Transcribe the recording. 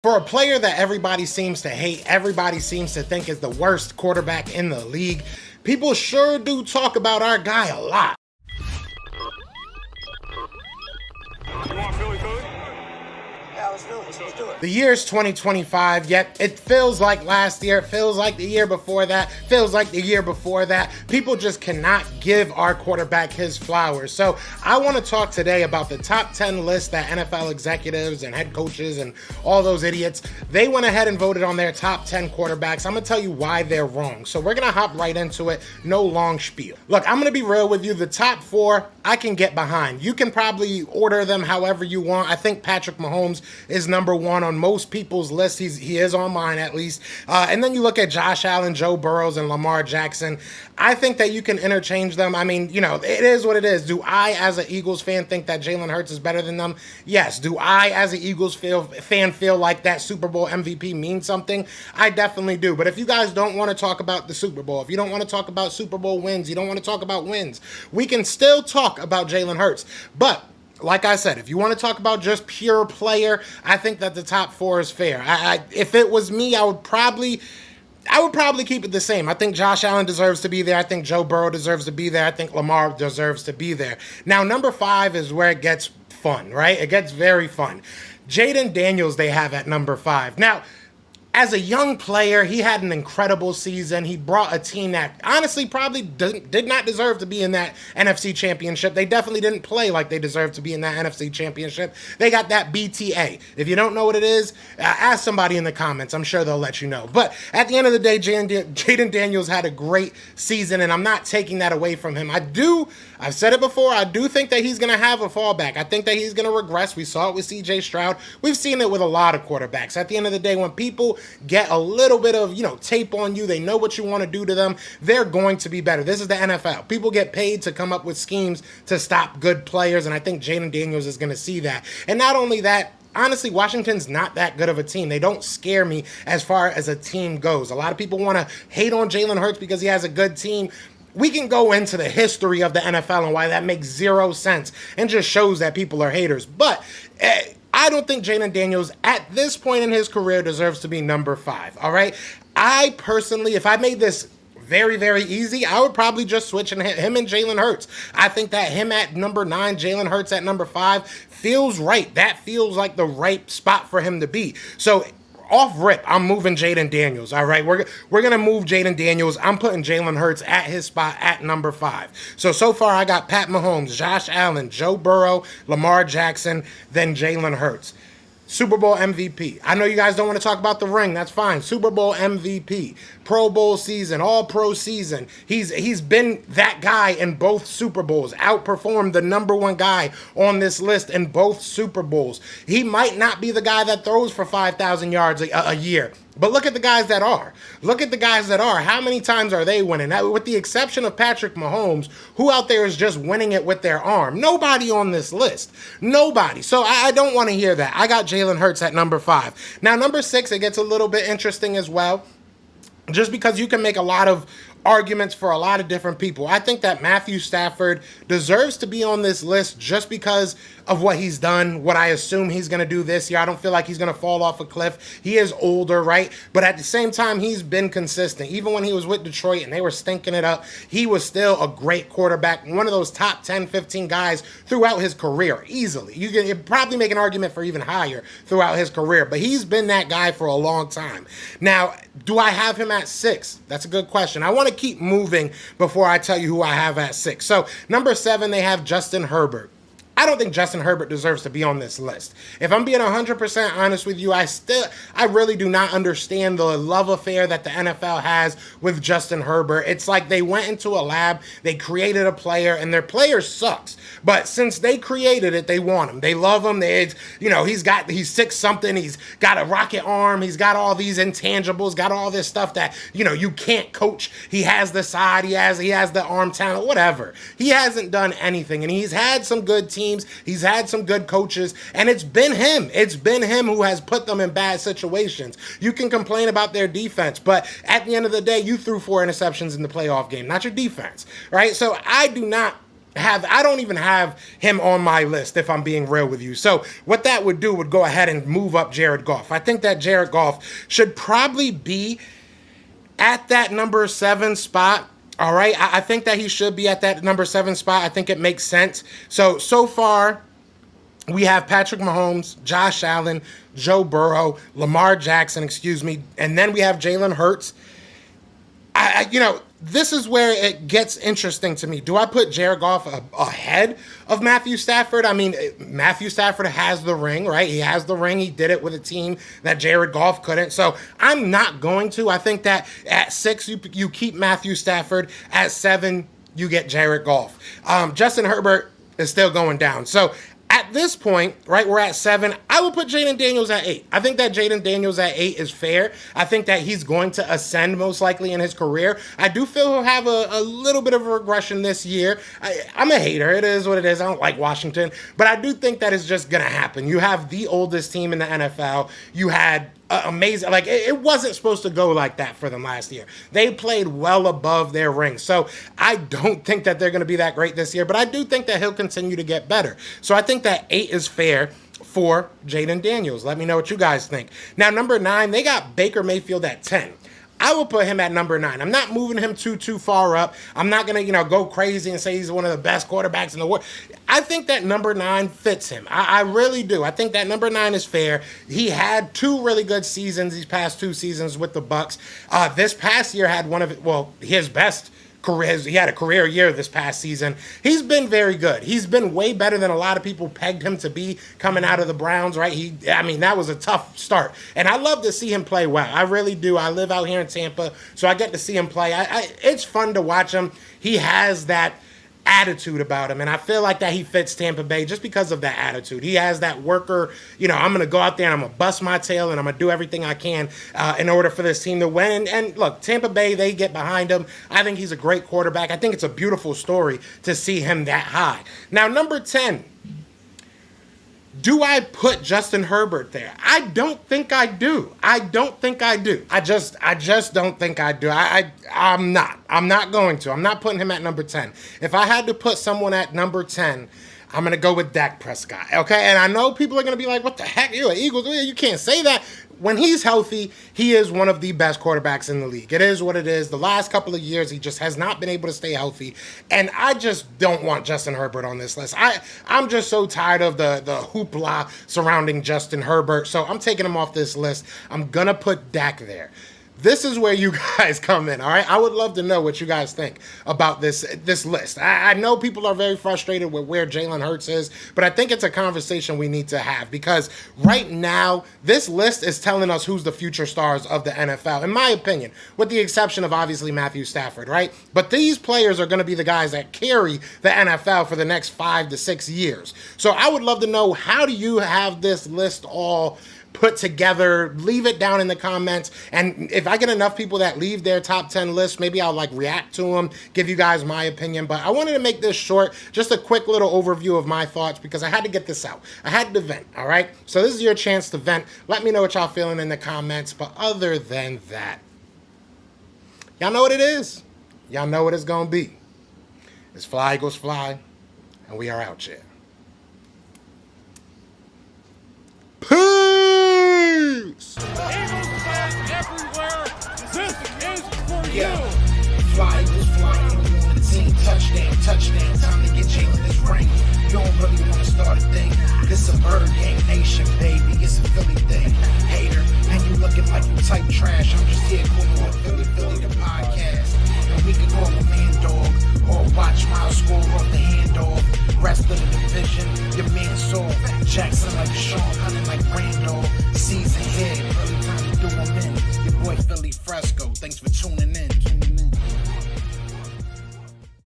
For a player that everybody seems to hate, everybody seems to think is the worst quarterback in the league, people sure do talk about our guy a lot. You want Philly food? Yeah, let's do it. The year's 2025, yet it feels like last year, it feels like the year before that, feels like the year before that. People just cannot give our quarterback his flowers. So I want to talk today about the top 10 list that NFL executives and head coaches and all those idiots, they went ahead and voted on their top 10 quarterbacks. I'm going to tell you why they're wrong. So we're going to hop right into it. No long spiel. Look, I'm going to be real with you. The top 4, I can get behind. You can probably order them however you want. I think Patrick Mahomes is number 1 on most people's list. He is on mine at least. And then you look at Josh Allen, Joe Burrows, and Lamar Jackson. I think that you can interchange them. I mean, you know, it is what it is. Do I, as an Eagles fan, think that Jalen Hurts is better than them? Yes. Do I, as an Eagles fan, feel like that Super Bowl MVP means something? I definitely do. But if you guys don't want to talk about the Super Bowl, if you don't want to talk about Super Bowl wins, you don't want to talk about wins, we can still talk about Jalen Hurts. But like I said, if you want to talk about just pure player, I think that the top 4 is fair. If it was me, I would probably keep it the same. I think Josh Allen deserves to be there. I think Joe Burrow deserves to be there. I think Lamar deserves to be there. Now, number 5 is where it gets fun, right? It gets very fun. Jaylen Daniels they have at number 5. Now, as a young player, he had an incredible season. He brought a team that honestly probably did not deserve to be in that NFC Championship. They definitely didn't play like they deserved to be in that NFC Championship. They got that BTA. If you don't know what it is, ask somebody in the comments. I'm sure they'll let you know. But at the end of the day, Jaylen Daniels had a great season, and I'm not taking that away from him. I've said it before, I do think that he's going to have a fallback. I think that he's going to regress. We saw it with C.J. Stroud. We've seen it with a lot of quarterbacks. At the end of the day, when people get a little bit of, tape on you, they know what you want to do to them, they're going to be better. This is the NFL. People get paid to come up with schemes to stop good players, and I think Jaylen Daniels is going to see that. And not only that, honestly, Washington's not that good of a team. They don't scare me as far as a team goes. A lot of people want to hate on Jalen Hurts because he has a good team. We can go into the history of the NFL and why that makes 0 sense and just shows that people are haters. But I don't think Jaylen Daniels at this point in his career deserves to be number 5, all right? I personally, if I made this very, very easy, I would probably just switch him and Jalen Hurts. I think that him at number 9, Jalen Hurts at number 5 feels right. That feels like the right spot for him to be. So off rip, I'm moving Jaylen Daniels, all right? We're going to move Jaylen Daniels. I'm putting Jalen Hurts at his spot at number 5. So far, I got Pat Mahomes, Josh Allen, Joe Burrow, Lamar Jackson, then Jalen Hurts. Super Bowl MVP. I know you guys don't want to talk about the ring. That's fine. Super Bowl MVP, Pro Bowl season, All-Pro season. He's been that guy in both Super Bowls, outperformed the number 1 guy on this list in both Super Bowls. He might not be the guy that throws for 5,000 yards a year, but look at the guys that are. Look at the guys that are. How many times are they winning? Now, with the exception of Patrick Mahomes, who out there is just winning it with their arm? Nobody on this list. Nobody. So I don't want to hear that. I got Jalen Hurts at number 5. Now, number 6, it gets a little bit interesting as well, just because you can make a lot of arguments for a lot of different people. I think that Matthew Stafford deserves to be on this list just because of what he's done, what I assume he's going to do this year. I don't feel like he's going to fall off a cliff. He is older, right? But at the same time, he's been consistent. Even when he was with Detroit and they were stinking it up, he was still a great quarterback, one of those top 10, 15 guys throughout his career, easily. You can probably make an argument for even higher throughout his career, but he's been that guy for a long time. Now, do I have him at 6? That's a good question. I want to keep moving before I tell you who I have at 6. So, number 7, they have Justin Herbert. I don't think Justin Herbert deserves to be on this list. If I'm being 100% honest with you, I really do not understand the love affair that the NFL has with Justin Herbert. It's like they went into a lab, they created a player, and their player sucks. But since they created it, they want him. They love him. He's 6-something. He's got a rocket arm. He's got all these intangibles, got all this stuff that, you can't coach. He has the side. He has the arm talent, whatever. He hasn't done anything, and he's had some good teams. He's had some good coaches, and it's been him. It's been him who has put them in bad situations. You can complain about their defense, but at the end of the day, you threw 4 interceptions in the playoff game, not your defense, right? So I do not I don't even have him on my list, if I'm being real with you. So what that would do would go ahead and move up Jared Goff. I think that Jared Goff should probably be at that number 7 spot. All right. I think that he should be at that number 7 spot. I think it makes sense. So far, we have Patrick Mahomes, Josh Allen, Joe Burrow, Lamar Jackson, and then we have Jalen Hurts. This is where it gets interesting to me. Do I put Jared Goff ahead of Matthew Stafford? I mean, Matthew Stafford has the ring, right? He has the ring. He did it with a team that Jared Goff couldn't. So I'm not going to. I think that at 6, you keep Matthew Stafford. At 7, you get Jared Goff. Justin Herbert is still going down. So at this point, right, we're at 7. I will put Jaylen Daniels at 8. I think that Jaylen Daniels at 8 is fair. I think that he's going to ascend most likely in his career. I do feel he'll have a little bit of a regression this year. I'm a hater. It is what it is. I don't like Washington. But I do think that it's just going to happen. You have the oldest team in the NFL. You had amazing. Like, it wasn't supposed to go like that for them last year. They played well above their ring. So I don't think that they're going to be that great this year, but I do think that he'll continue to get better. So I think that 8 is fair for Jaylen Daniels. Let me know what you guys think. Now, number 9, they got Baker Mayfield at 10. I will put him at number 9. I'm not moving him too far up. I'm not going to, go crazy and say he's one of the best quarterbacks in the world. I think that number 9 fits him. I really do. I think that number 9 is fair. He had 2 really good seasons, these past 2 seasons with the Bucs. This past year had his best career. He had a career year this past season. He's been very good. He's been way better than a lot of people pegged him to be coming out of the Browns, right? That was a tough start. And I love to see him play well. I really do. I live out here in Tampa, so I get to see him play. It's fun to watch him. He has that attitude about him, and I feel like that he fits Tampa Bay just because of that attitude. He has that worker, I'm going to go out there and I'm going to bust my tail and I'm going to do everything I can in order for this team to win. And look, Tampa Bay, they get behind him. I think he's a great quarterback. I think it's a beautiful story to see him that high. Now, number 10. Do I put Justin Herbert there? I don't think I do. I just don't think I do. I'm not. I'm not going to. I'm not putting him at number 10. If I had to put someone at number 10, I'm going to go with Dak Prescott. Okay? And I know people are going to be like, what the heck? You're an Eagles. You can't say that. When he's healthy, he is one of the best quarterbacks in the league. It is what it is. The last couple of years, he just has not been able to stay healthy. And I just don't want Justin Herbert on this list. I'm just so tired of the hoopla surrounding Justin Herbert. So I'm taking him off this list. I'm going to put Dak there. This is where you guys come in, all right? I would love to know what you guys think about this list. I know people are very frustrated with where Jalen Hurts is, but I think it's a conversation we need to have because right now, this list is telling us who's the future stars of the NFL, in my opinion, with the exception of obviously Matthew Stafford, right? But these players are going to be the guys that carry the NFL for the next 5 to 6 years. So I would love to know, how do you have this list all put together? Leave it down in the comments, and if I get enough people that leave their top 10 list, maybe I'll react to them, give you guys my opinion. But I wanted to make this short, just a quick little overview of my thoughts because I had to get this out. I had to vent, all right? So this is your chance to vent. Let me know what y'all feeling in the comments. But other than that, y'all know what it is. Y'all know what it's gonna be. It's Fly Eagles Fly, and we are out here. Peace! Eagles fans everywhere, this is for you. Fly Eagles fly, on the team. Touchdown. Time to get Jalen this ring. You don't really want to start a thing. This a Bird Gang Nation, baby. It's a Philly thing. Hater, and you looking like you type trash. I'm just here calling on Philly the podcast. And we can call a man dog or watch Miles score off the handoff. Rest of the division, your man saw Jackson like Sean, hunting like Randolph. Season here, early time to do 'em in. Your boy Philly Fresco, thanks for tuning in.